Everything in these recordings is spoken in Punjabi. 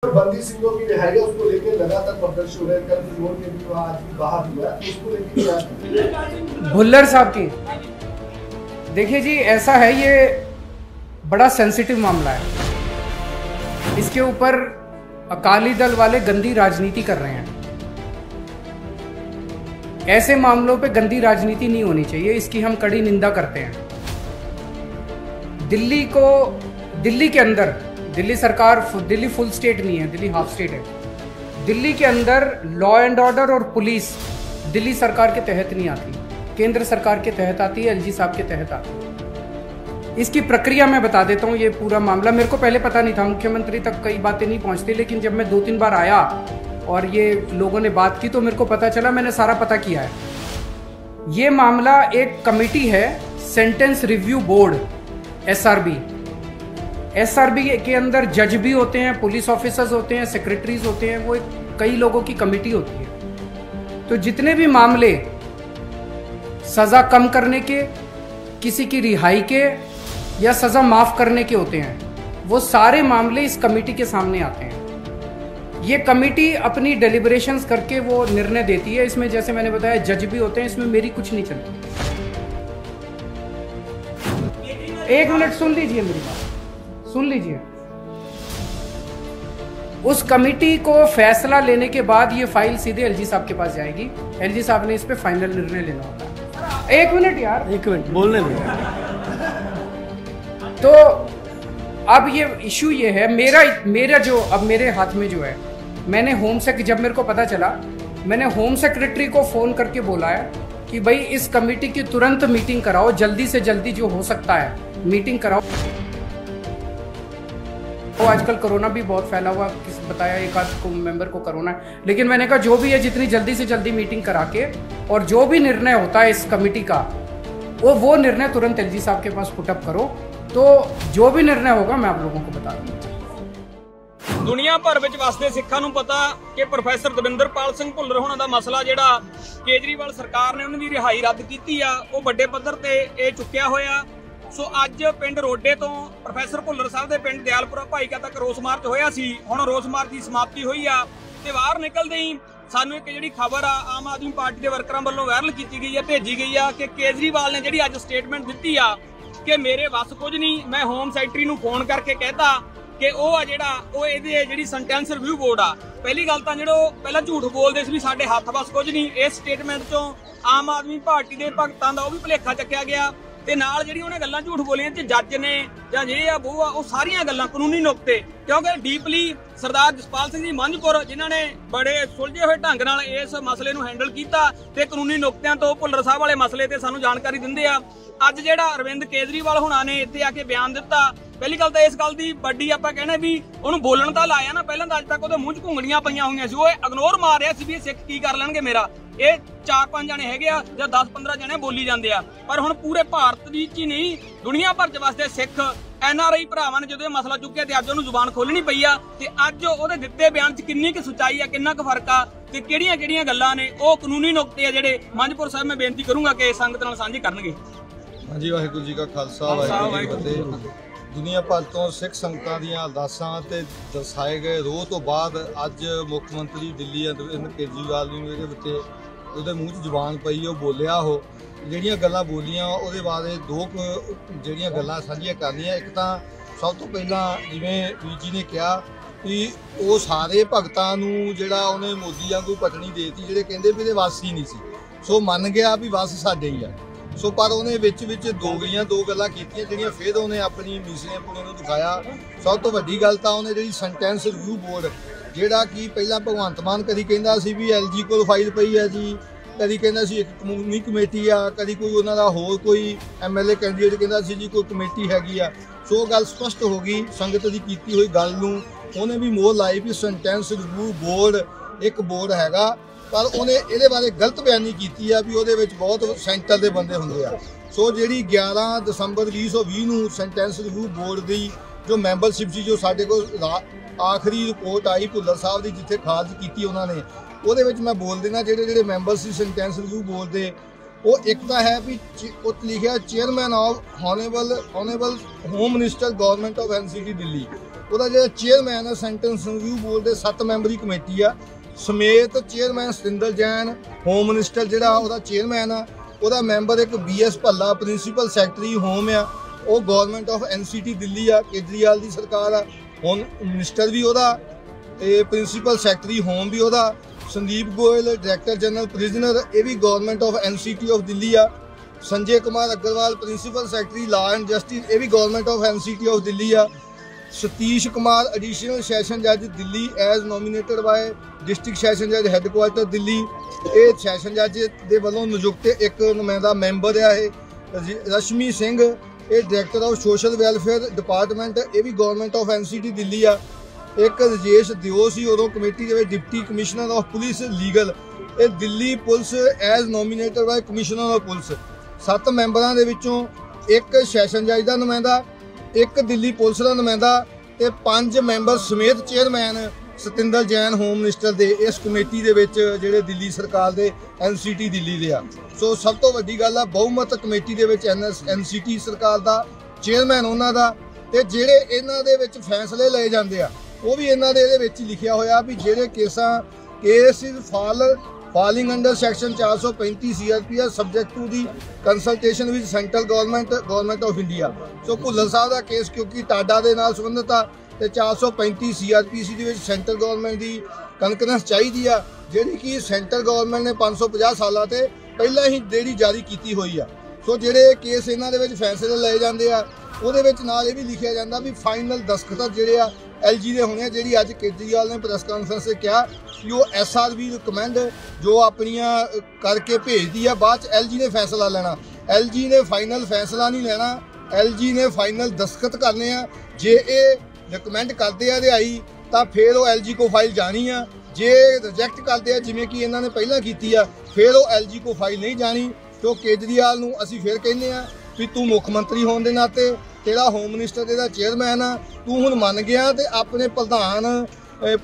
बंदी सिंहों की रिहाई है, उसको लेकर लगातार प्रदर्शन हो रहे हैं। कल फिल्मों के भी आज भी बाहर हुआ है, उसको लेकर भुल्लर साहब की देखिए जी, ऐसा है, ये बड़ा सेंसिटिव मामला है। इसके ऊपर अकाली दल वाले गंदी राजनीति कर रहे हैं। ऐसे मामलों पे गंदी राजनीति नहीं होनी चाहिए, इसकी हम कड़ी निंदा करते हैं। दिल्ली के अंदर, दिल्ली सरकार, दिल्ली फुल स्टेट नहीं है, दिल्ली हाफ स्टेट है। दिल्ली के अंदर लॉ एंड ऑर्डर और पुलिस दिल्ली सरकार के तहत नहीं आती, केंद्र सरकार के तहत आती है, एलजी साहब के तहत आती है। इसकी प्रक्रिया मैं बता देता हूँ। ये पूरा मामला मेरे को पहले पता नहीं था, मुख्यमंत्री तक कई बातें नहीं पहुँचती, लेकिन जब मैं 2-3 बार आया और ये लोगों ने बात की तो मेरे को पता चला, मैंने सारा पता किया है। ये मामला एक कमेटी है, सेंटेंस रिव्यू बोर्ड, एसआरबी के अंदर जज भी होते हैं, पुलिस ऑफिसर्स होते हैं, सेक्रेटरीज होते हैं, वो कई लोगों की कमेटी होती है। तो जितने भी मामले सजा कम करने के, किसी की रिहाई के या सजा माफ करने के होते हैं, वो सारे मामले इस कमेटी के सामने आते हैं। ये कमेटी अपनी डेलिब्रेशंस करके वो निर्णय देती है। इसमें जैसे मैंने बताया जज भी होते हैं, इसमें मेरी कुछ नहीं चलती। एक मिनट सुन लीजिए, मेरी बात सुन लीजिए। उस कमेटी को फैसला लेने के बाद ये फाइल सीधे एलजी साहब के पास जाएगी। एलजी साहब ने इस पे फाइनल निर्णय लेना होता है। एक मिनट यार, एक मिनट बोलने में। तो अब ये इशू ये है, मेरा जो अब मेरे हाथ में जो है, मैंने जब मेरे को पता चला, मैंने होम सेक्रेटरी को फोन करके बोला है कि भाई इस कमेटी की तुरंत मीटिंग कराओ, जल्दी से जल्दी जो हो सकता है मीटिंग कराओ। तो आजकल कोरोना भी बहुत फैला हुआ, किस बताया एक आध मेंबर को कोरोना है, लेकिन मैंने कहा जो भी है जितनी जल्दी से जल्दी मीटिंग करा के और जो भी निर्णय होता है इस कमेटी का, वो निर्णय तुरंत एलजी साहब के पास पुटअप करो। तो जो भी निर्णय होगा मैं आप लोगों को बता दूंगा। दुनिया भर ਵਿੱਚ ਵਸਦੇ ਸਿੱਖਾਂ ਨੂੰ ਪਤਾ ਕਿ ਪ੍ਰੋਫੈਸਰ ਦਵਿੰਦਰਪਾਲ ਸਿੰਘ ਭੁੱਲਰ ਹੋਣਾ ਦਾ ਮਸਲਾ ਜਿਹੜਾ ਕੇਜਰੀਵਾਲ ਸਰਕਾਰ ਨੇ ਉਹਨਾਂ ਦੀ ਰਿਹਾਈ ਰੱਦ ਕੀਤੀ ਆ, ਉਹ ਵੱਡੇ ਪੱਧਰ ਤੇ ਇਹ ਚੁੱਕਿਆ ਹੋਇਆ। ਸੋ ਅੱਜ ਪਿੰਡ ਰੋਡੇ ਤੋਂ ਪ੍ਰੋਫੈਸਰ ਭੁੱਲਰ ਸਾਹਿਬ ਦੇ ਪਿੰਡ ਦਿਆਲਪੁਰਾ ਭਾਈਕਾ ਤੱਕ ਰੋਸ ਮਾਰਚ ਹੋਇਆ ਸੀ। ਹੁਣ ਰੋਸ ਮਾਰਚ ਦੀ ਸਮਾਪਤੀ ਹੋਈ ਆ ਤੇ ਬਾਹਰ ਨਿਕਲਦੇ ਹੀ ਸਾਨੂੰ ਇੱਕ ਜਿਹੜੀ ਖਬਰ ਆ ਆਮ ਆਦਮੀ ਪਾਰਟੀ ਦੇ ਵਰਕਰਾਂ ਵੱਲੋਂ ਵਾਇਰਲ ਕੀਤੀ ਗਈ ਆ, ਭੇਜੀ ਗਈ ਆ ਕਿ ਕੇਜਰੀਵਾਲ ਨੇ ਜਿਹੜੀ ਅੱਜ ਸਟੇਟਮੈਂਟ ਦਿੱਤੀ ਆ ਕਿ ਮੇਰੇ ਵੱਸ ਕੁਝ ਨਹੀਂ, ਮੈਂ ਹੋਮ ਸੈਕਟਰੀ ਨੂੰ ਫੋਨ ਕਰਕੇ ਕਹਿਤਾ ਕਿ ਉਹ ਆ ਜਿਹੜਾ ਉਹ ਇਹਦੀ ਜਿਹੜੀ ਸੈਂਟੈਂਸ ਰਿਵਿਊ ਬੋਰਡ ਆ। ਪਹਿਲੀ ਗੱਲ ਤਾਂ ਜਿਹੜਾ ਪਹਿਲਾਂ ਝੂਠ ਬੋਲਦੇ ਸੀ ਵੀ ਸਾਡੇ ਹੱਥ ਵੱਸ ਕੁਝ ਨਹੀਂ, ਇਸ ਸਟੇਟਮੈਂਟ ਚੋਂ ਆਮ ਆਦਮੀ ਪਾਰਟੀ ਦੇ ਭਗਤਾਂ ਦਾ ਉਹ ਵੀ ਭੁਲੇਖਾ ਚੱਕਿਆ ਗਿਆ ਤੇ ਨਾਲ ਜਿਹੜੀ ਉਹਨੇ ਗੱਲਾਂ ਝੂਠ ਬੋਲੀਆਂ ਤੇ ਜੱਜ ਨੇ ਜਾਂ ਜੇ ਆ ਉਹ ਆ, ਉਹ ਸਾਰੀਆਂ ਗੱਲਾਂ ਕਾਨੂੰਨੀ ਨੁਕਤੇ, ਕਿਉਂਕਿ ਡੀਪਲੀ ਸਰਦਾਰ ਜਸਪਾਲ ਸਿੰਘ ਜੀ ਮੰਝਪੁਰ ਜਿਨ੍ਹਾਂ ਨੇ ਬੜੇ ਸੁਲਝੇ ਹੋਏ ਢੰਗ ਨਾਲ ਇਸ ਮਸਲੇ ਨੂੰ ਹੈਂਡਲ ਕੀਤਾ ਤੇ ਕਾਨੂੰਨੀ ਨੁਕਤਿਆਂ ਤੋਂ ਭੁੱਲਰ ਸਾਹਿਬ ਵਾਲੇ ਮਸਲੇ ਤੇ ਸਾਨੂੰ ਜਾਣਕਾਰੀ ਦਿੰਦੇ ਆ। ਅੱਜ ਜਿਹੜਾ ਅਰਵਿੰਦ ਕੇਜਰੀਵਾਲ ਹੁਣਾਂ ਨੇ ਇੱਥੇ ਆ ਕੇ ਬਿਆਨ ਦਿੱਤਾ, ਪਹਿਲੀ ਗੱਲ ਤਾਂ ਇਸ ਗੱਲ ਦੀ ਵੱਡੀ ਆਪਾਂ ਕਹਿੰਦੇ ਵੀ ਉਹਨੂੰ ਬੋਲਣ ਤਾਂ ਲਾਇਆ ਨਾ, ਪਹਿਲਾਂ ਤਾਂ ਅੱਜ ਤੱਕ ਉਹਦੇ ਮੂੰਹ 'ਚ ਘੁੰਗਣੀਆਂ ਪਈਆਂ ਹੋਈਆਂ ਸੀ, ਉਹ ਇਗਨੋਰ ਮਾਰ ਰਿਹਾ ਸੀ ਵੀ ਇਹ ਸਿੱਖ ਕੀ ਕਰ ਲੈਣਗੇ ਮੇਰਾ। ਇਹ 4-5 ਜਣੇ ਹੈਗੇ ਆ ਜਾਂ 10-15 ਜਣੇ ਬੋਲੀ ਜਾਂਦੇ ਆ, ਪਰ ਹੁਣ ਪੂਰੇ ਭਾਰਤ ਦੀ ਚ ਹੀ ਨਹੀਂ ਦੁਨੀਆ ਭਰ 'ਚ ਵਸਦੇ ਸਿੱਖ NRI ਭਰਾਵਾਂ ਨੇ ਜਦੋਂ ਇਹ ਮਸਲਾ ਚੁੱਕਿਆ ਤੇ ਅੱਜ ਉਹਨੂੰ ਜ਼ੁਬਾਨ ਖੋਲਣੀ ਪਈ ਆ ਤੇ ਅੱਜ ਉਹਦੇ ਦਿੱਤੇ ਬਿਆਨ 'ਚ ਕਿੰਨੀ ਕੁ ਸੱਚਾਈ ਆ, ਕਿੰਨਾ ਕੁ ਫਰਕ ਆ ਤੇ ਕਿਹੜੀਆਂ ਗੱਲਾਂ ਨੇ, ਉਹ ਕਾਨੂੰਨੀ ਨੁਕਤੇ ਆ ਜਿਹੜੇ ਮੰਝਪੁਰ ਸਾਹਿਬ ਮੈਂ ਬੇਨਤੀ ਕਰੂੰਗਾ ਕਿ ਸੰਗਤ ਨਾਲ ਸਾਂਝੇ ਕਰਨਗੇ। ਹਾਂਜੀ, ਵਾਹਿਗੁਰੂ ਜੀ ਕਾ ਖਾਲਸਾ, ਵਾਹਿਗੁਰੂ ਜੀ ਕੀ ਫਤਿਹ। ਦੁਨੀਆ ਭਰ ਤੋਂ ਸਿੱਖ ਸੰਗਤਾਂ ਦੀਆਂ ਅਰਦਾਸਾਂ ਤੇ ਦਰਸਾਏ ਗਏ ਰੋਹ ਤੋਂ ਬਾਅਦ ਅੱਜ ਮੁੱਖ ਮੰਤਰੀ ਦਿੱਲੀ ਅਰਵਿੰਦ ਕੇਜਰੀਵਾਲ ਨੂੰ ਇਹਦੇ ਉੱਤੇ ਉਹਦੇ ਮੂੰਹ 'ਚ ਜ਼ੁਬਾਨ ਪਈ, ਉਹ ਬੋਲਿਆ, ਉਹ ਜਿਹੜੀਆਂ ਗੱਲਾਂ ਬੋਲੀਆਂ ਉਹਦੇ ਬਾਰੇ ਦੋ ਜਿਹੜੀਆਂ ਗੱਲਾਂ ਸਾਂਝੀਆਂ ਕਰਨੀਆਂ। ਇੱਕ ਤਾਂ ਸਭ ਤੋਂ ਪਹਿਲਾਂ ਜਿਵੇਂ ਵੀਰ ਜੀ ਨੇ ਕਿਹਾ ਕਿ ਉਹ ਸਾਰੇ ਭਗਤਾਂ ਨੂੰ ਜਿਹੜਾ ਉਹਨੇ ਮੋਦੀ ਵਾਂਗੂ ਪਟਣੀ ਦੇਤੀ, ਜਿਹੜੇ ਕਹਿੰਦੇ ਵੀ ਇਹਦੇ ਵੱਸ ਹੀ ਨਹੀਂ ਸੀ। ਸੋ ਮੰਨ ਗਿਆ ਵੀ ਵੱਸ ਸਾਡੇ ਹੀ ਆ। ਸੋ ਪਰ ਉਹਨੇ ਵਿੱਚ ਦੋ ਗੱਲਾਂ ਕੀਤੀਆਂ ਜਿਹੜੀਆਂ ਫਿਰ ਉਹਨੇ ਆਪਣੀ ਮਿਸਰੀਆਂ ਪੁਣੇ ਨੂੰ ਦਿਖਾਇਆ। ਸਭ ਤੋਂ ਵੱਡੀ ਗੱਲ ਤਾਂ ਉਹਨੇ ਜਿਹੜੀ ਸੈਂਟੈਂਸ ਰਿਵਿਊ ਬੋਰਡ, ਜਿਹੜਾ ਕਿ ਪਹਿਲਾਂ ਭਗਵੰਤ ਮਾਨ ਕਦੀ ਕਹਿੰਦਾ ਸੀ ਵੀ LG ਕੋਲ ਫਾਈਲ ਪਈ ਹੈ ਜੀ, ਕਦੀ ਕਹਿੰਦਾ ਸੀ ਇੱਕ ਕਾਨੂੰਨੀ ਕਮੇਟੀ ਆ, ਕਦੀ ਕੋਈ ਉਹਨਾਂ ਦਾ ਹੋਰ ਕੋਈ MLA ਕੈਂਡੀਡੇਟ ਕਹਿੰਦਾ ਸੀ ਜੀ ਕੋਈ ਕਮੇਟੀ ਹੈਗੀ ਆ। ਸੋ ਗੱਲ ਸਪਸ਼ਟ ਹੋ ਗਈ, ਸੰਗਤ ਦੀ ਕੀਤੀ ਹੋਈ ਗੱਲ ਨੂੰ ਉਹਨੇ ਵੀ ਮੋਹਰ ਲਾਈ ਵੀ ਸੈਂਟੈਂਸ ਰਿਵਿਊ ਬੋਰਡ ਇੱਕ ਬੋਰਡ ਹੈਗਾ, ਪਰ ਉਹਨੇ ਇਹਦੇ ਬਾਰੇ ਗਲਤ ਬਿਆਨੀ ਕੀਤੀ ਆ ਵੀ ਉਹਦੇ ਵਿੱਚ ਬਹੁਤ ਸੈਂਟਰ ਦੇ ਬੰਦੇ ਹੁੰਦੇ ਆ। ਸੋ ਜਿਹੜੀ 11 ਦਸੰਬਰ 2020 ਨੂੰ ਸੈਂਟੈਂਸ ਰਿਵਿਊ ਬੋਰਡ ਦੀ ਜੋ ਮੈਂਬਰਸ਼ਿਪ ਸੀ, ਜੋ ਸਾਡੇ ਕੋਲ ਆਖਰੀ ਰਿਪੋਰਟ ਆਈ ਭੁੱਲਰ ਸਾਹਿਬ ਦੀ ਜਿੱਥੇ ਖਾਰਜ ਕੀਤੀ ਉਹਨਾਂ ਨੇ, ਉਹਦੇ ਵਿੱਚ ਮੈਂ ਬੋਲ ਦੇਣਾ ਜਿਹੜੇ ਮੈਂਬਰ ਸੀ ਸੈਂਟੈਂਸ ਰਿਵਿਊ ਬੋਰਡ ਦੇ, ਉਹ ਇੱਕ ਤਾਂ ਹੈ ਵੀ ਉਹ ਲਿਖਿਆ chairman of honourable home minister government of NCT Delhi. ਉਹਦਾ ਜਿਹੜਾ ਚੇਅਰਮੈਨ ਆ ਸੈਂਟੈਂਸ ਰਿਵਿਊ ਬੋਰਡ ਦੇ 7 ਮੈਂਬਰੀ ਕਮੇਟੀ ਆ ਸਮੇਤ chairman Satinder Jain, home minister ਜਿਹੜਾ ਉਹਦਾ ਚੇਅਰਮੈਨ ਆ, ਉਹਦਾ ਮੈਂਬਰ ਇੱਕ BS Bhalla principal secretary home ਆ, ਉਹ ਗਵਰਨਮੈਂਟ ਆਫ NCT ਦਿੱਲੀ ਆ, ਕੇਜਰੀਵਾਲ ਦੀ ਸਰਕਾਰ ਆ। ਹੁਣ ਮਿਨਿਸਟਰ ਵੀ ਉਹਦਾ ਤੇ ਪ੍ਰਿੰਸੀਪਲ ਸੈਕਟਰੀ ਹੋਮ ਵੀ ਉਹਦਾ। Sandeep Goyal director general prisoner, ਇਹ ਵੀ government of NCT of Delhi ਆ। Sanjay Kumar Agarwal principal secretary law and justice, ਇਹ ਵੀ government of NCT of Delhi ਆ। ਸਤੀਸ਼ ਕੁਮਾਰ ਐਡੀਸ਼ਨਲ ਸੈਸ਼ਨ ਜੱਜ Delhi as nominated bye district session ਜੱਜ ਹੈੱਡਕੁਆਰਟਰ ਦਿੱਲੀ, ਇਹ ਸੈਸ਼ਨ ਜੱਜ ਦੇ ਵੱਲੋਂ ਨਿਯੁਕਤ ਇੱਕ ਨੁਮਾਇੰਦਾ ਮੈਂਬਰ ਆ। ਇਹ ਰਸ਼ਮੀ ਸਿੰਘ, ਇਹ director of social welfare department, ਇਹ ਵੀ ਗਵਰਨਮੈਂਟ ਆਫ NCT ਦਿੱਲੀ ਆ। ਇੱਕ ਰਜੇਸ਼ ਦਿਓ ਸੀ ਉਦੋਂ ਕਮੇਟੀ ਦੇ ਵਿੱਚ deputy commissioner of police legal, ਇਹ Delhi police as nominated by commissioner of police. 7 ਮੈਂਬਰਾਂ ਦੇ ਵਿੱਚੋਂ ਇੱਕ ਸੈਸ਼ਨ ਜੱਜ ਦਾ ਨੁਮਾਇੰਦਾ, ਇੱਕ ਦਿੱਲੀ ਪੁਲਿਸ ਦਾ ਨੁਮਾਇੰਦਾ ਤੇ 5 ਮੈਂਬਰ ਸਮੇਤ chairman Satinder Jain home minister ਦੇ ਇਸ ਕਮੇਟੀ ਦੇ ਵਿੱਚ ਜਿਹੜੇ ਦਿੱਲੀ ਸਰਕਾਰ ਦੇ NCT ਦਿੱਲੀ ਦੇ ਆ। ਸੋ ਸਭ ਤੋਂ ਵੱਡੀ ਗੱਲ ਆ ਬਹੁਮਤ ਕਮੇਟੀ ਦੇ ਵਿੱਚ NCT ਸਰਕਾਰ ਦਾ ਚੇਅਰਮੈਨ ਉਹਨਾਂ ਦਾ, ਤੇ ਜਿਹੜੇ ਇਹਨਾਂ ਦੇ ਵਿੱਚ ਫੈਸਲੇ ਲਏ ਜਾਂਦੇ ਆ ਉਹ ਵੀ ਇਹਨਾਂ ਦੇ ਇਹਦੇ ਵਿੱਚ ਹੀ ਲਿਖਿਆ ਹੋਇਆ ਵੀ ਜਿਹੜੇ case falling under section 435 CRP ਆ subject to the consultation with central government of India. So Bhullar sahib ਦਾ ਕੇਸ ਕਿਉਂਕਿ ਟਾਡਾ ਦੇ ਨਾਲ ਸੰਬੰਧਿਤ ਆ ਤੇ 435 CRPC ਦੇ ਵਿੱਚ ਸੈਂਟਰਲ ਗਵਰਨਮੈਂਟ ਦੀ ਕਨਕਰੈਂਸ ਚਾਹੀਦੀ ਆ, ਜਿਹੜੀ ਕਿ ਸੈਂਟਰਲ ਗਵਰਨਮੈਂਟ ਨੇ 550 ਸਾਲਾਂ ਤੇ ਪਹਿਲਾਂ ਹੀ ਜਿਹੜੀ ਜਾਰੀ ਕੀਤੀ ਹੋਈ ਆ। ਸੋ ਜਿਹੜੇ ਕੇਸ ਇਹਨਾਂ ਦੇ ਵਿੱਚ ਫੈਸਲੇ ਲਏ ਜਾਂਦੇ ਆ ਉਹਦੇ ਵਿੱਚ ਨਾਲ ਇਹ ਵੀ ਲਿਖਿਆ ਜਾਂਦਾ ਵੀ ਫਾਈਨਲ ਦਸਤਖਤ ਜਿਹੜੇ ਆ LG ਦੇ ਹੋਣੇ ਆ। ਜਿਹੜੀ ਅੱਜ ਕੇਜਰੀਵਾਲ ਨੇ ਪ੍ਰੈਸ ਕਾਨਫਰੰਸ 'ਤੇ ਕਿਹਾ ਕਿ ਉਹ SRB ਰਿਕਮੈਂਡ ਜੋ ਆਪਣੀਆਂ ਕਰਕੇ ਭੇਜਦੀ ਆ, ਬਾਅਦ 'ਚ LG ਨੇ ਫੈਸਲਾ ਲੈਣਾ। LG ਨੇ ਫਾਈਨਲ ਫੈਸਲਾ ਨਹੀਂ ਲੈਣਾ, LG ਨੇ ਫਾਈਨਲ ਦਸਤਖਤ ਕਰਨੇ ਆ। ਜੇ ਇਹ ਰਿਕਮੈਂਡ ਕਰਦੇ ਆ ਰਿਹਾਈ ਤਾਂ ਫਿਰ ਉਹ LG ਕੋ ਫਾਈਲ ਜਾਣੀ ਆ, ਜੇ ਰਿਜੈਕਟ ਕਰਦੇ ਆ ਜਿਵੇਂ ਕਿ ਇਹਨਾਂ ਨੇ ਪਹਿਲਾਂ ਕੀਤੀ ਆ ਫਿਰ ਉਹ LG ਕੋ ਫਾਈਲ ਨਹੀਂ ਜਾਣੀ। ਸੋ ਕੇਜਰੀਵਾਲ ਨੂੰ ਅਸੀਂ ਫਿਰ ਕਹਿੰਦੇ ਆ ਵੀ ਤੂੰ ਮੁੱਖ ਮੰਤਰੀ ਹੋਣ ਦੇ ਨਾਤੇ ਤੇਰਾ ਹੋਮ ਮਿਨਿਸਟਰ ਦਾ ਚੇਅਰਮੈਨ ਆ, ਤੂੰ ਹੁਣ ਮੰਨ ਗਿਆ ਤੇ ਆਪਣੇ ਪ੍ਰਧਾਨ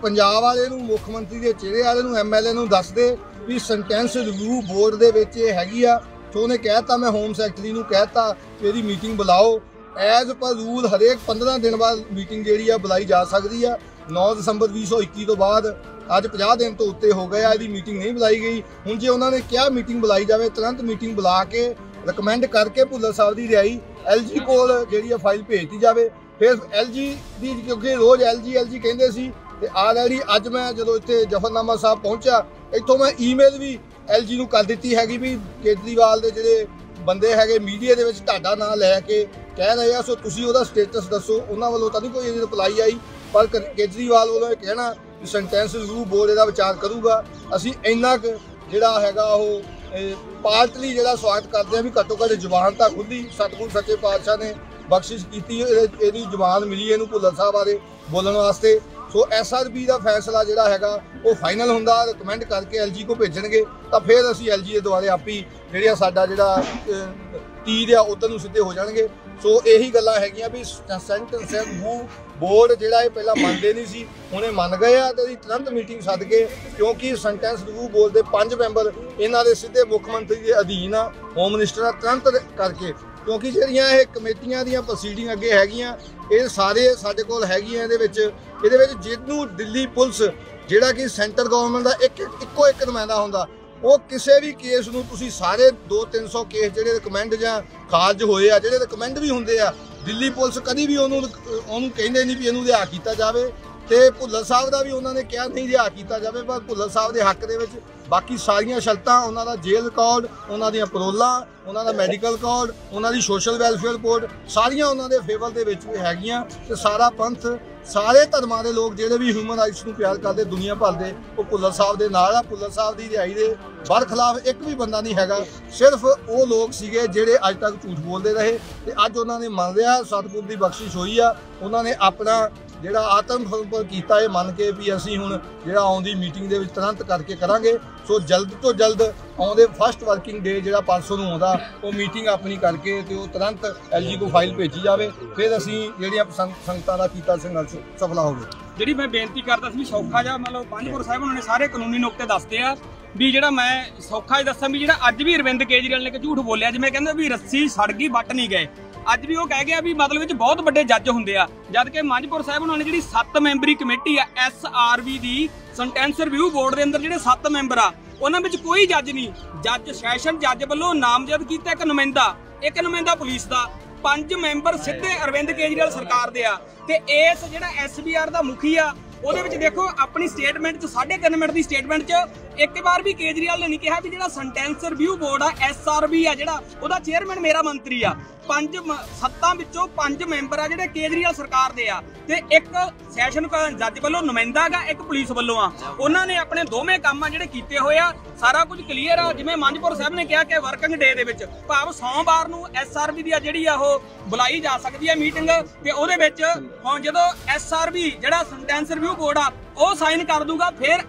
ਪੰਜਾਬ ਵਾਲੇ ਨੂੰ, ਮੁੱਖ ਮੰਤਰੀ ਦੇ ਚਿਹਰੇ ਵਾਲੇ ਨੂੰ, MLA ਨੂੰ ਦੱਸ ਦੇ ਵੀ ਸੈਂਟੈਂਸ ਰਿਵਿਊ ਬੋਰਡ ਦੇ ਵਿੱਚ ਇਹ ਹੈਗੀ ਆ। ਸੋ ਉਹਨੇ ਕਹਿਤਾ ਮੈਂ ਹੋਮ ਸੈਕਟਰੀ ਨੂੰ ਕਹਿਤਾ ਕਿ ਇਹਦੀ ਮੀਟਿੰਗ ਬੁਲਾਓ। ਐਜ਼ ਪਰ ਰੂਲ ਹਰੇਕ 15 ਦਿਨ ਬਾਅਦ ਮੀਟਿੰਗ ਜਿਹੜੀ ਆ ਬੁਲਾਈ ਜਾ ਸਕਦੀ ਆ। 9 ਦਸੰਬਰ 2021 ਤੋਂ ਬਾਅਦ ਅੱਜ 50 ਦਿਨ ਤੋਂ ਉੱਤੇ ਹੋ ਗਏ ਆ, ਇਹਦੀ ਮੀਟਿੰਗ ਨਹੀਂ ਬੁਲਾਈ ਗਈ। ਹੁਣ ਜੇ ਉਹਨਾਂ ਨੇ ਕਿਹਾ ਮੀਟਿੰਗ ਬੁਲਾਈ ਜਾਵੇ, ਤੁਰੰਤ ਮੀਟਿੰਗ ਬੁਲਾ ਕੇ ਰਿਕਮੈਂਡ ਕਰਕੇ ਭੁੱਲਰ ਸਾਹਿਬ ਦੀ ਰਿਹਾਈ LG ਕੋਲ ਜਿਹੜੀ ਆ ਫਾਈਲ ਭੇਜਤੀ ਜਾਵੇ। ਫਿਰ LG ਦੀ ਕਿਉਂਕਿ ਰੋਜ਼ LG ਕਹਿੰਦੇ ਸੀ ਤੇ ਆਲਰੇਡੀ ਅੱਜ ਮੈਂ ਜਦੋਂ ਇੱਥੇ ਜਫਰਨਾਮਾ ਸਾਹਿਬ ਪਹੁੰਚਿਆ ਇੱਥੋਂ ਮੈਂ ਈਮੇਲ ਵੀ LG ਨੂੰ ਕਰ ਦਿੱਤੀ ਹੈਗੀ ਵੀ ਕੇਜਰੀਵਾਲ ਦੇ ਜਿਹੜੇ ਬੰਦੇ ਹੈਗੇ ਮੀਡੀਆ ਦੇ ਵਿੱਚ ਤੁਹਾਡਾ ਨਾਂ ਲੈ ਕੇ ਕਹਿ ਰਹੇ ਆ, ਸੋ ਤੁਸੀਂ ਉਹਦਾ ਸਟੇਟਸ ਦੱਸੋ। ਉਹਨਾਂ ਵੱਲੋਂ ਤਾਂ ਨਹੀਂ ਕੋਈ ਇਹਦੀ ਰਿਪਲਾਈ ਆਈ, ਪਰ ਕੇਜਰੀਵਾਲ ਵੱਲੋਂ ਇਹ ਕਹਿਣਾ ਵੀ ਸੈਂਟੈਂਸ ਰਿਵਿਊ ਬੋਰਡ ਇਹਦਾ ਵਿਚਾਰ ਕਰੂਗਾ। ਅਸੀਂ ਇੰਨਾ ਕੁ ਜਿਹੜਾ ਹੈਗਾ ਉਹ ਪਾਰਟਲੀ ਜਿਹੜਾ ਸਵਾਗਤ ਕਰਦੇ ਆ ਵੀ ਘੱਟੋ ਘੱਟ ਜ਼ੁਬਾਨ ਤਾਂ ਖੁੱਲੀ ਸਤਿਗੁਰ ਸੱਚੇ ਪਾਤਸ਼ਾਹ ਨੇ ਬਖਸ਼ਿਸ਼ ਕੀਤੀ, ਇਹਦੀ ਜ਼ੁਬਾਨ ਮਿਲੀ ਇਹਨੂੰ ਭੁੱਲਰ ਸਾਹਿਬ ਬਾਰੇ ਬੋਲਣ ਵਾਸਤੇ। ਸੋ SRB ਦਾ ਫੈਸਲਾ ਜਿਹੜਾ ਹੈਗਾ ਉਹ ਫਾਈਨਲ ਹੁੰਦਾ, ਰਿਕਮੈਂਡ ਕਰਕੇ LG ਕੋ ਭੇਜਣਗੇ ਤਾਂ ਫਿਰ ਅਸੀਂ LG ਦੇ ਦੁਆਰੇ ਆਪੀ ਜਿਹੜਾ ਸਾਡਾ ਜਿਹੜਾ ਤੀਰ ਆ ਉੱਧਰ ਨੂੰ ਸਿੱਧੇ ਹੋ ਜਾਣਗੇ। ਸੋ ਇਹੀ ਗੱਲਾਂ ਹੈਗੀਆਂ ਵੀ ਸੈਂਟੈਂਸ ਰਿਵਿਊ ਬੋਰਡ ਜਿਹੜਾ ਇਹ ਪਹਿਲਾਂ ਮੰਨਦੇ ਨਹੀਂ ਸੀ, ਹੁਣ ਇਹ ਮੰਨ ਗਏ ਆ ਤੇ ਇਹਦੀ ਤੁਰੰਤ ਮੀਟਿੰਗ ਸੱਦ ਕੇ, ਕਿਉਂਕਿ ਸੈਂਟੈਂਸ ਰਿਵਿਊ ਬੋਰਡ ਦੇ 5 ਮੈਂਬਰ ਇਹਨਾਂ ਦੇ ਸਿੱਧੇ ਮੁੱਖ ਮੰਤਰੀ ਦੇ ਅਧੀਨ ਆ, ਹੋਮ ਮਿਨਿਸਟਰ ਦਾ ਤੁਰੰਤ ਕਰਕੇ, ਕਿਉਂਕਿ ਜਿਹੜੀਆਂ ਇਹ ਕਮੇਟੀਆਂ ਦੀਆਂ ਪ੍ਰੋਸੀਡਿੰਗ ਅੱਗੇ ਹੈਗੀਆਂ ਇਹ ਸਾਰੇ ਸਾਡੇ ਕੋਲ ਹੈਗੀਆਂ। ਇਹਦੇ ਵਿੱਚ ਜਿਹਨੂੰ ਦਿੱਲੀ ਪੁਲਿਸ ਜਿਹੜਾ ਕਿ ਸੈਂਟਰ ਗਵਰਨਮੈਂਟ ਦਾ ਇੱਕੋ ਇੱਕ ਨੁਮਾਇੰਦਾ ਹੁੰਦਾ, ਉਹ ਕਿਸੇ ਵੀ ਕੇਸ ਨੂੰ ਤੁਸੀਂ ਸਾਰੇ 200-300 ਕੇਸ ਜਿਹੜੇ ਰਿਕਮੈਂਡ ਜਾਂ ਖਾਰਜ ਹੋਏ ਆ, ਜਿਹੜੇ ਰਿਕਮੈਂਡ ਵੀ ਹੁੰਦੇ ਆ, ਦਿੱਲੀ ਪੁਲਿਸ ਕਦੀ ਵੀ ਉਹਨੂੰ ਕਹਿੰਦੇ ਨਹੀਂ ਵੀ ਇਹਨੂੰ ਰਿਹਾਅ ਕੀਤਾ ਜਾਵੇ। ਤੇ ਭੁੱਲਰ ਸਾਹਿਬ ਦਾ ਵੀ ਉਹਨਾਂ ਨੇ ਕਿਹਾ ਨਹੀਂ ਰਿਹਾਅ ਕੀਤਾ ਜਾਵੇ, ਪਰ ਭੁੱਲਰ ਸਾਹਿਬ ਦੇ ਹੱਕ ਦੇ ਵਿੱਚ ਬਾਕੀ ਸਾਰੀਆਂ ਸ਼ਰਤਾਂ, ਉਹਨਾਂ ਦਾ ਜੇਲ੍ਹ ਰਿਕਾਰਡ, ਉਹਨਾਂ ਦੀਆਂ ਪਰੋਲਾਂ, ਉਹਨਾਂ ਦਾ ਮੈਡੀਕਲ ਰਿਕਾਰਡ, ਉਹਨਾਂ ਦੀ ਸੋਸ਼ਲ ਵੈਲਫੇਅਰ ਰਿਪੋਰਟ ਸਾਰੀਆਂ ਉਹਨਾਂ ਦੇ ਫੇਵਰ ਦੇ ਵਿੱਚ ਹੈਗੀਆਂ। ਤੇ ਸਾਰਾ ਪੰਥ, ਸਾਰੇ ਧਰਮਾਂ ਦੇ ਲੋਕ ਜਿਹੜੇ ਵੀ ਹਿਊਮਨ ਰਾਈਟਸ ਨੂੰ ਪਿਆਰ ਕਰਦੇ ਦੁਨੀਆ ਭਰ ਦੇ, ਉਹ ਭੁੱਲਰ ਸਾਹਿਬ ਦੇ ਨਾਲ ਆ। ਭੁੱਲਰ ਸਾਹਿਬ ਦੀ ਰਿਹਾਈ ਦੇ ਬਰਖਲਾਫ ਇੱਕ ਵੀ ਬੰਦਾ ਨਹੀਂ ਹੈਗਾ, ਸਿਰਫ ਉਹ ਲੋਕ ਸੀਗੇ ਜਿਹੜੇ ਅੱਜ ਤੱਕ ਝੂਠ ਬੋਲਦੇ ਰਹੇ ਤੇ ਅੱਜ ਉਹਨਾਂ ਨੇ ਮੰਨ ਲਿਆ, ਸਤਿਗੁਰ ਦੀ ਬਖਸ਼ਿਸ਼ ਹੋਈ ਆ, ਉਹਨਾਂ ਨੇ ਆਪਣਾ ਜਿਹੜਾ ਆਤਮ ਸਮਰਪਣ ਕੀਤਾ ਇਹ ਮੰਨ ਕੇ ਵੀ ਅਸੀਂ ਹੁਣ ਜਿਹੜਾ ਆਉਂਦੀ ਮੀਟਿੰਗ ਦੇ ਵਿੱਚ ਤੁਰੰਤ ਕਰਕੇ ਕਰਾਂਗੇ। ਸੋ ਜਲਦ ਤੋਂ ਜਲਦ ਆਉਂਦੇ ਫਸਟ ਵਰਕਿੰਗ ਡੇ ਜਿਹੜਾ 500 ਨੂੰ ਆਉਂਦਾ ਉਹ ਮੀਟਿੰਗ ਆਪਣੀ ਕਰਕੇ ਤੇ ਉਹ ਤੁਰੰਤ LG ਕੋ ਫਾਈਲ ਭੇਜੀ ਜਾਵੇ, ਫਿਰ ਅਸੀਂ ਜਿਹੜੀਆਂ ਸੰਗਤਾਂ ਦਾ ਕੀਤਾ ਸੰਘਰਸ਼ ਸਫਲਾ ਹੋਵੇ। ਜਿਹੜੀ ਮੈਂ ਬੇਨਤੀ ਕਰਦਾ ਸੀ ਵੀ ਸੌਖਾ ਜਿਹਾ ਮਤਲਬ ਪੰਜਪੁਰ ਸਾਹਿਬ ਉਹਨਾਂ ਨੇ ਸਾਰੇ ਕਾਨੂੰਨੀ ਨੁਕਤੇ ਦੱਸਦੇ ਆ ਵੀ ਜਿਹੜਾ ਮੈਂ ਸੌਖਾ ਜਿਹਾ ਦੱਸਾਂ ਵੀ ਜਿਹੜਾ ਅੱਜ ਵੀ ਅਰਵਿੰਦ ਕੇਜਰੀਵਾਲ ਨੇ ਇੱਕ ਝੂਠ ਬੋਲਿਆ, ਜਿਵੇਂ ਕਹਿੰਦੇ ਵੀ ਰੱਸੀ ਸੜ ਗਈ ਵੱਟ ਨਹੀਂ ਗਏ। ਅੱਜ ਵੀ ਉਹ ਕਹਿ ਗਿਆ ਵੀ ਮਤਲਬ ਵਿੱਚ ਬਹੁਤ ਵੱਡੇ ਜੱਜ ਹੁੰਦੇ ਆ, ਜਦ ਕਿ ਮੰਝਪੁਰ ਸਾਹਿਬ ਉਹਨਾਂ ਨੇ ਜਿਹੜੀ 7 ਮੈਂਬਰੀ ਕਮੇਟੀ ਆ SRB ਦੀ ਸੈਂਟੈਂਸ ਰਿਵਿਊ ਬੋਰਡ ਦੇ ਅੰਦਰ ਜਿਹੜੇ 7 ਮੈਂਬਰ ਆ ਉਹਨਾਂ ਵਿੱਚ ਕੋਈ ਜੱਜ ਨਹੀਂ। ਜੱਜ ਸੈਸ਼ਨ ਜੱਜ ਵੱਲੋਂ ਨਾਮਜ਼ਦ ਕੀਤਾ ਇੱਕ ਨੁਮਾਇੰਦਾ ਪੁਲਿਸ ਦਾ, 5 ਮੈਂਬਰ ਸਿੱਧੇ ਅਰਵਿੰਦ ਕੇਜਰੀਵਾਲ ਸਰਕਾਰ ਦੇ ਆ। ਤੇ ਇਸ ਜਿਹੜਾ SBR ਦਾ ਮੁਖੀ ਆ ਉਹਦੇ ਵਿੱਚ ਦੇਖੋ ਆਪਣੀ ਸਟੇਟਮੈਂਟ 'ਚ 3.5 ਮਿੰਟ ਦੀ ਸਟੇਟਮੈਂਟ 'ਚ ਇੱਕ ਵਾਰ ਵੀ ਕੇਜਰੀਵਾਲ ਨੇ ਨਹੀਂ ਕਿਹਾ ਵੀ ਜਿਹੜਾ ਸੈਂਟੈਂਸ ਰਿਵਿਊ ਬੋਰਡ ਆ SRB ਆ ਜਿਹੜਾ ਉਹਦਾ ਚੇਅਰਮੈਨ ਮੇਰਾ ਮੰਤਰੀ ਆ। 7 ਵਿੱਚੋਂ 5 ਮੈਂਬਰ ਆ ਜਿਹੜੇ ਕੇਜਰੀਵਾਲ ਸਰਕਾਰ ਦੇ ਆ ਤੇ ਇੱਕ ਸੈਸ਼ਨ ਜੱਜ ਵੱਲੋਂ ਨੁਮਾਇੰਦਾ ਗਾ, ਇੱਕ ਪੁਲਿਸ ਵੱਲੋਂ ਆ। ਉਹਨਾਂ ਨੇ ਆਪਣੇ ਦੋਵੇਂ ਕੰਮ ਆ ਜਿਹੜੇ ਕੀਤੇ ਹੋਏ ਆ, ਸਾਰਾ ਕੁਝ ਕਲੀਅਰ ਆ। ਜਿਵੇਂ ਮੰਝਪੁਰ ਸਾਹਿਬ ਨੇ ਕਿਹਾ ਕਿ ਵਰਕਿੰਗ ਡੇ ਦੇ ਵਿੱਚ ਭਾਵ ਸੋਮਵਾਰ ਨੂੰ SRB ਦੀ ਜਿਹੜੀ ਆ ਉਹ ਬੁਲਾਈ ਜਾ ਸਕਦੀ ਹੈ ਮੀਟਿੰਗ, ਤੇ ਉਹਦੇ ਵਿੱਚ ਹੁਣ ਜਦੋਂ SRB ਜਿਹੜਾ ਸੈਂਟੈਂਸ ਰਿਵਿਊ ਬੋਰਡ ਆ ਉਹ ਸਾਈਨ ਕਰ ਦੂਗਾ ਫਿਰ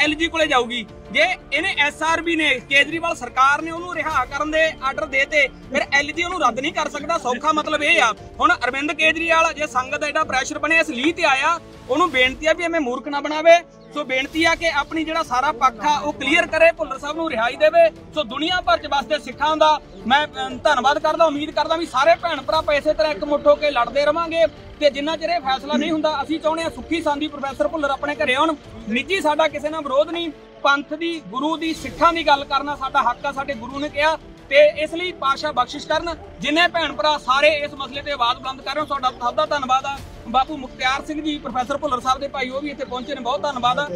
LG ਕੋਲੇ ਜਾਊਗੀ। ਜੇ ਇਹਨੇ SRB ਨੇ ਕੇਜਰੀਵਾਲ ਸਰਕਾਰ ਨੇ ਉਹਨੂੰ ਰਿਹਾ ਕਰਨ ਦੇ ਆਰਡਰ ਦੇਤੇ ਫਿਰ LG ਉਹਨੂੰ ਰੱਦ ਨਹੀਂ ਕਰ ਸਕਦਾ। ਸੌਖਾ ਮਤਲਬ ਇਹ ਆ। ਹੁਣ ਅਰਵਿੰਦ ਕੇਜਰੀਵਾਲ ਜੇ ਸੰਗਤ ਦਾ ਐਡਾ ਪ੍ਰੈਸ਼ਰ ਬਣਿਆ ਇਸ ਲਈ ਤੇ ਆਇਆ, ਉਹਨੂੰ ਬੇਨਤੀ ਆ ਵੀ ਐਵੇਂ ਮੂਰਖ ਨਾ ਬਣਾਵੇ। ਸੋ ਬੇਨਤੀ ਆ ਕਿ ਆਪਣੀ ਜਿਹੜਾ ਸਾਰਾ ਪੱਖ ਆ ਉਹ ਕਲੀਅਰ ਕਰੇ, ਭੁੱਲਰ ਸਾਹਿਬ ਨੂੰ ਰਿਹਾਈ ਦੇਵੇ। ਸੋ ਦੁਨੀਆ ਭਰ ਚ ਵਸਦੇ ਸਿੱਖਾਂ ਦਾ ਮੈਂ ਧੰਨਵਾਦ ਕਰਦਾ, ਉਮੀਦ ਕਰਦਾ ਵੀ ਸਾਰੇ ਭੈਣ ਭਰਾ ਇਸੇ ਤਰ੍ਹਾਂ ਇਕਮੁੱਠ ਹੋ ਕੇ ਲੜਦੇ ਰਵਾਂਗੇ ਤੇ ਜਿੰਨਾ ਚਿਰ ਇਹ ਫੈਸਲਾ ਨਹੀਂ ਹੁੰਦਾ ਅਸੀਂ ਚਾਹੁੰਦੇ ਆ ਸੁੱਖੀ ਸਾਂਦੀ ਪ੍ਰੋਫੈਸਰ ਭੁੱਲਰ ਆਪਣੇ ਘਰੇ ਆਉਣ। ਨਿੱਜੀ ਸਾਡਾ ਕਿਸੇ ਨਾਲ ਵਿਰੋਧ ਨਹੀਂ, ਪੰਥ ਦੀ, ਗੁਰੂ ਦੀ, ਸਿੱਖਾਂ ਦੀ ਗੱਲ ਕਰਨਾ ਸਾਡਾ ਹੱਕ ਆ, ਸਾਡੇ ਗੁਰੂ ਨੇ ਕਿਹਾ, ਤੇ ਇਸ ਲਈ ਪਾਤਸ਼ਾਹ ਬਖਸ਼ਿਸ਼ ਕਰਨ। ਜਿੰਨੇ ਭੈਣ ਭਰਾ ਸਾਰੇ ਇਸ ਮਸਲੇ ਤੇ ਆਵਾਜ਼ ਬੁਲੰਦ ਕਰ ਰਹੇ ਹੋ, ਤੁਹਾਡਾ ਸਭ ਦਾ ਧੰਨਵਾਦ ਆ। ਬਾਪੂ ਮੁਖਤਿਆਰ ਸਿੰਘ ਜੀ ਪ੍ਰੋਫੈਸਰ ਭੁੱਲਰ ਸਾਹਿਬ ਦੇ ਭਾਈ ਉਹ ਵੀ ਇੱਥੇ ਪਹੁੰਚੇ ਨੇ, ਬਹੁਤ ਧੰਨਵਾਦ ਆ।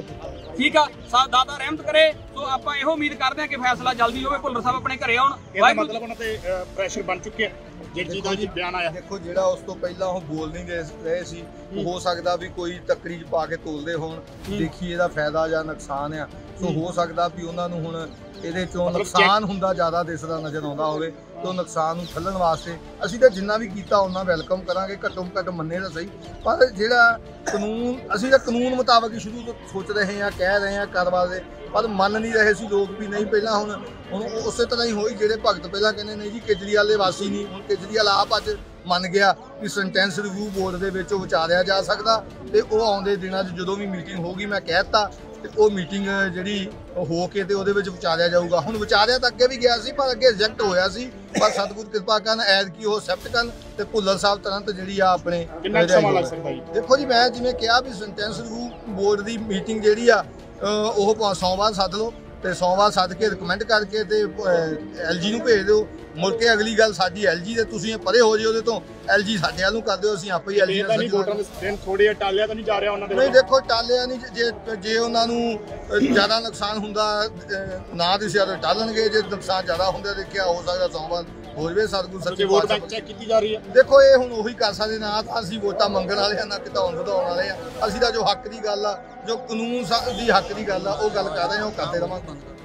ਠੀਕ ਆ, ਦਾਦਾ ਰਹਿਮਤ ਕਰੇ। ਸੋ ਆਪਾਂ ਇਹੋ ਉਮੀਦ ਕਰਦੇ ਹਾਂ ਕਿ ਫੈਸਲਾ ਜਲਦੀ ਹੋਵੇ, ਭੁੱਲਰ ਸਾਹਿਬ ਆਪਣੇ ਘਰੇ ਆਉਣ। ਮਤਲਬ ਉਹਨਾਂ ਤੇ ਪ੍ਰੈਸ਼ਰ ਬਣ ਚੁੱਕਿਆ ਜਿਹੜੀ ਦਾ ਜੀ ਬਿਆਨ ਆਇਆ। ਦੇਖੋ ਜਿਹੜਾ ਉਸ ਤੋਂ ਪਹਿਲਾਂ ਉਹ ਬੋਲ ਨਹੀਂ ਰਹੇ ਸੀ, ਹੋ ਸਕਦਾ ਵੀ ਕੋਈ ਤਕੜੀ 'ਚ ਪਾ ਕੇ ਤੋਲਦੇ ਹੋਣ, ਦੇਖੀ ਇਹਦਾ ਫਾਇਦਾ ਜਾਂ ਨੁਕਸਾਨ ਆ। ਸੋ ਹੋ ਸਕਦਾ ਵੀ ਉਹਨਾਂ ਨੂੰ ਹੁਣ ਇਹਦੇ ਚੋਂ ਨੁਕਸਾਨ ਹੁੰਦਾ ਜ਼ਿਆਦਾ ਦਿਸਦਾ ਨਜ਼ਰ ਆਉਂਦਾ ਹੋਵੇ, ਤੇ ਉਹ ਨੁਕਸਾਨ ਨੂੰ ਠੱਲਣ ਵਾਸਤੇ ਅਸੀਂ ਤਾਂ ਜਿੰਨਾ ਵੀ ਕੀਤਾ ਉਹਨਾਂ ਵੈਲਕਮ ਕਰਾਂਗੇ, ਘੱਟੋ ਘੱਟ ਮੰਨੇ ਤਾਂ ਸਹੀ। ਪਰ ਜਿਹੜਾ ਕਾਨੂੰਨ, ਅਸੀਂ ਤਾਂ ਕਾਨੂੰਨ ਮੁਤਾਬਕ ਹੀ ਸ਼ੁਰੂ ਤੋਂ ਸੋਚ ਰਹੇ ਹਾਂ, ਕਹਿ ਰਹੇ ਹਾਂ ਕਰਵਾ ਦੇ, ਪਰ ਮੰਨ ਨਹੀਂ ਰਹੇ ਸੀ ਲੋਕ ਵੀ ਨਹੀਂ। ਪਹਿਲਾਂ ਹੁਣ ਉਸੇ ਤਰ੍ਹਾਂ ਹੀ ਹੋਈ, ਜਿਹੜੇ ਭਗਤ ਪਹਿਲਾਂ ਕਹਿੰਦੇ ਨਹੀਂ ਜੀ ਕੇਜਰੀਵਾਲ ਦੇ ਵਾਸੀ ਨਹੀਂ, ਹੁਣ ਕੇਜਰੀਵਾਲ ਆਪ ਅੱਜ ਮੰਨ ਗਿਆ ਕਿ ਸੈਂਟੈਂਸ ਰਿਵਿਊ ਬੋਰਡ ਦੇ ਵਿੱਚ ਉਹ ਵਿਚਾਰਿਆ ਜਾ ਸਕਦਾ, ਤੇ ਉਹ ਆਉਂਦੇ ਦਿਨਾਂ 'ਚ ਜਦੋਂ ਵੀ ਮੀਟਿੰਗ ਹੋਊਗੀ ਮੈਂ ਕਹਿ ਦਿੱਤਾ ਤੇ ਉਹ ਮੀਟਿੰਗ ਜਿਹੜੀ ਹੋ ਕੇ ਤੇ ਉਹਦੇ ਵਿੱਚ ਵਿਚਾਰਿਆ ਜਾਊਗਾ। ਹੁਣ ਵਿਚਾਰਿਆ ਤਾਂ ਅੱਗੇ ਵੀ ਗਿਆ ਸੀ ਪਰ ਅੱਗੇ ਰਿਜੈਕਟ ਹੋਇਆ ਸੀ, ਪਰ ਸਤਿਗੁਰ ਕਿਰਪਾ ਕਰਨ ਐਤਕੀ ਉਹ ਐਕਸੈਪਟ ਕਰਨ ਤੇ ਭੁੱਲਰ ਸਾਹਿਬ ਤੁਰੰਤ ਜਿਹੜੀ ਆ ਆਪਣੇ। ਕਿੰਨਾ ਸਮਾਂ ਲੱਗ ਸਕਦਾ ਜੀ? ਦੇਖੋ ਜੀ ਮੈਂ ਜਿਵੇਂ ਕਿਹਾ ਵੀ ਸੈਂਟੈਂਸ ਰਿਵਿਊ ਬੋਰਡ ਦੀ ਮੀਟਿੰਗ ਜਿਹੜੀ ਆ ਉਹ ਸੋਮਵਾਰ ਸੱਦ ਲਓ, ਤੇ ਸੋਮਵਾਰ ਸੱਦ ਕੇ ਰਿਕਮੈਂਡ ਕਰਕੇ ਤੇ LG ਨੂੰ ਭੇਜ ਦਿਓ। ਮੁੜ ਕੇ ਅਗਲੀ ਗੱਲ ਸਾਡੀ LG ਦੇ, ਤੁਸੀਂ ਪਰੇ ਹੋ ਜੇ ਉਹਦੇ ਤੋਂ, LG ਸਾਡੇ ਵੱਲ ਨੂੰ ਕਰ ਦਿਓ, ਅਸੀਂ ਆਪੇ ਹੀ LG ਨਾਲ ਦਿਨ ਥੋੜੇ ਟਾਲਿਆ ਤਾਂ ਨਹੀਂ ਜਾ ਰਿਹਾ ਉਹਨਾਂ ਦੇ? ਨਹੀਂ ਦੇਖੋ ਟਾਲਿਆ ਨਹੀਂ, ਜੇ ਉਹਨਾਂ ਨੂੰ ਜ਼ਿਆਦਾ ਨੁਕਸਾਨ ਹੁੰਦਾ ਨਾ ਦਿਸਿਆ ਤਾਂ ਟਾਲਣਗੇ, ਜੇ ਨੁਕਸਾਨ ਜ਼ਿਆਦਾ ਹੁੰਦਾ ਦੇਖਿਆ ਹੋ ਸਕਦਾ ਸੋਮਵਾਰ ਹੋ ਜਵੇ। ਸਤਿਗੁਰ ਸੱਚੇ ਵੋਟ ਬੈਂਕ ਚੈੱਕ ਕੀਤੀ ਜਾ ਰਹੀ ਹੈ। ਦੇਖੋ ਇਹ ਹੁਣ ਉਹੀ ਕਰ ਸਕਦੇ, ਨਾ ਤਾਂ ਅਸੀਂ ਵੋਟਾਂ ਮੰਗਣ ਵਾਲੇ ਆ ਨਾ ਘਟਾਉਣ ਵਧਾਉਣ ਵਾਲੇ ਆ। ਅਸੀਂ ਤਾਂ ਜੋ ਹੱਕ ਦੀ ਗੱਲ ਆ, ਜੋ ਕਾਨੂੰਨ ਦੀ ਹੱਕ ਦੀ ਗੱਲ ਆ ਉਹ ਗੱਲ ਕਰ ਰਹੇ ਹਾਂ, ਉਹ ਕਰਦੇ ਰਵਾਂਗੇ।